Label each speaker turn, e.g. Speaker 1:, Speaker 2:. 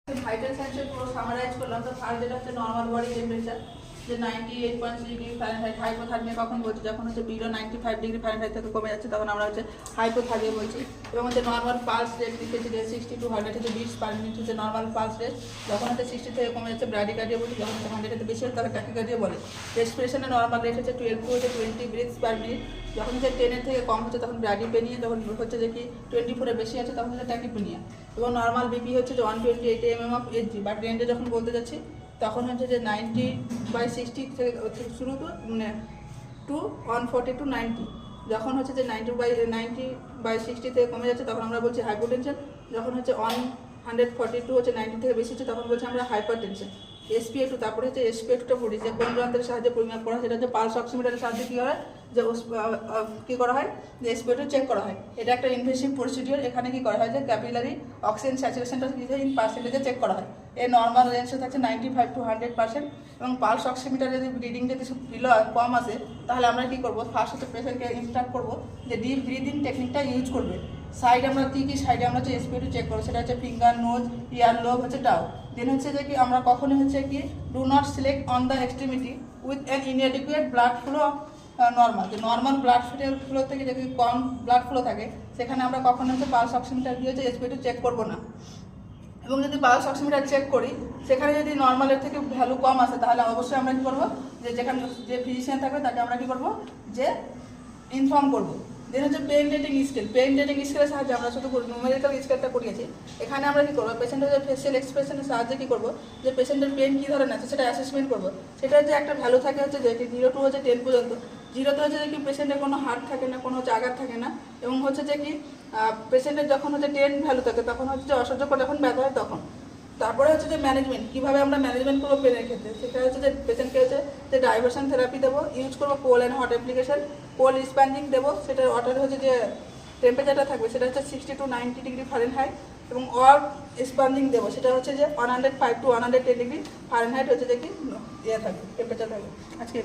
Speaker 1: Vital সায়েন্সের পুরো summarise করলাম। তো ফার্স্ট যেটা হচ্ছে নর্মাল বডি টেম্পারেচার, যে 98.3 ডিগ্রি ফারেনহাইট। হাইপোথার্মিয়া কখন বলছি? যখন হচ্ছে বিলো 95 ডিগ্রি ফারেনহাইট থেকে কমে যাচ্ছে তখন আমরা হচ্ছে হাইপোথার্মিয়া বলছি। এবং হচ্ছে নর্মাল পালস রেট লিখেছি যে 60 to 100 হচ্ছে বিটস পার মিনিট হচ্ছে নর্মাল পালস রেট। যখন হচ্ছে 60 থেকে কমে যাচ্ছে ব্র্যাডিকার্ডিয়া বলি, যখন হচ্ছে 100 থেকে বেশি হয় তাহলে ট্যাকিকার্ডিয়া বলে। রেসপিরেশনের নর্মাল রেট হচ্ছে 12 to 20 ব্রিথস পার মিনিট। যখন হচ্ছে 10 থেকে কম হচ্ছে তখন ব্র্যাডিপেনিয়া, যখন হচ্ছে যে কি 24 বেশি আছে তখন হচ্ছে ট্যাকিপেনিয়া। এবং নর্মাল বিপি হচ্ছে যে 128 mm অফ এইচজি, বাট রেঞ্জে যখন বলতে যাচ্ছি তখন হচ্ছে যে 90/60 থেকে শুরু মানে 140 to 90। যখন হচ্ছে যে 90/60 থেকে কমে যাচ্ছে তখন আমরা বলছি হাইপোটেনশন। যখন হচ্ছে 142 হচ্ছে 90 থেকে বেশি হচ্ছে তখন বলছি আমরা হাইপার টেনশন। SpO2, তারপরে হচ্ছে SpO2টা পড়ি যে কোন যন্ত্রের সাহায্যে পরিমাপ করা হয়, সেটা হচ্ছে পালস অক্সিমিটারের সাহায্যে কী হয় যে কী করা হয় যে SpO2 চেক করা হয়। এটা একটা ইনভেসিভ প্রসিডিওর। এখানে কি করা হয় যে ক্যাপিলারি অক্সিজেন স্যাচুরেশনটা ইন পার্সেন্টেজে চেক করা হয়। এর নর্মাল রেঞ্জে থাকছে 95 to 100%। এবং পালস অক্সিমিটার যদি রিডিং যদি বিলো কম আসে তাহলে আমরা কী করবো, ফার্স্ট হচ্ছে পেশেন্টকে ইনস্ট্রাক্ট করবো যে ডিপ ব্রিদিং টেকনিকটা ইউজ করবে। সাইড আমরা কী সাইডে আমরা হচ্ছে SpO2 চেক করবো, সেটা হচ্ছে ফিঙ্গার, নোজ, ইয়ার লোব হচ্ছে টাও। দেন হচ্ছে যে কি আমরা কখনোই হচ্ছে কি do not select on the extremity with an inadequate blood flow normal, যে নর্মাল ব্লাড ফ্লো থেকে যদি কম ব্লাড ফ্লো থাকে সেখানে আমরা কখনো হচ্ছে পালস অক্সিমিটার দিয়ে হচ্ছে SpO2 চেক করবো না। এবং যদি পালস অক্সিমিটার চেক করি সেখানে যদি নর্মালের থেকে ভ্যালু কম আসে তাহলে অবশ্যই আমরা কী করবো, যে যেখানে যে ফিজিশিয়ান থাকবে তাকে আমরা কী করবো যে ইনফর্ম করবো। দেন হচ্ছে pain rating scale. Pain rating স্কেলের সাহায্যে আমরা শুধু নিউমেরিক্যাল স্কেলটা করিয়েছি। এখানে আমরা কী করবো, পেশেন্টের যে ফেসিয়াল এক্সপ্রেশনের সাহায্যে কী করবো যে পেশেন্টের পেন কী ধরনের আছে সেটা অ্যাসেসমেন্ট করবো। সেটার যে একটা ভ্যালু থাকে হচ্ছে যে 0 to হচ্ছে 10 পর্যন্ত। 0তে হচ্ছে যে কি পেশেন্টের কোনো হার্ট থাকে না, কোনো হচ্ছে আঘাত থাকে না। এবং হচ্ছে যে কি পেশেন্টের যখন হচ্ছে 10 ভ্যালু থাকে তখন হচ্ছে যে অসহ্যকর যখন ব্যথা হয় তখন। তারপরে হচ্ছে যে ম্যানেজমেন্ট, কীভাবে আমরা ম্যানেজমেন্ট করবো পেনের ক্ষেত্রে, সেটা হচ্ছে যে পেশেন্টকে হচ্ছে যে ডাইভারশন থেরাপি দেবো, ইউজ করবো cold and hot application. Cold স্প্যান্ডিং দেবো, সেটার ওয়াটার হচ্ছে যে টেম্পারেচারটা থাকবে সেটা হচ্ছে 60 to 90 ডিগ্রি ফারেনহাইট। এবং ওয়ার্ম স্পঞ্জিং দেবো, সেটা হচ্ছে যে 105 to 110 ডিগ্রি ফারেনহাইট হচ্ছে যে কি থাকবে টেম্পারেচার থাকবে। আজকে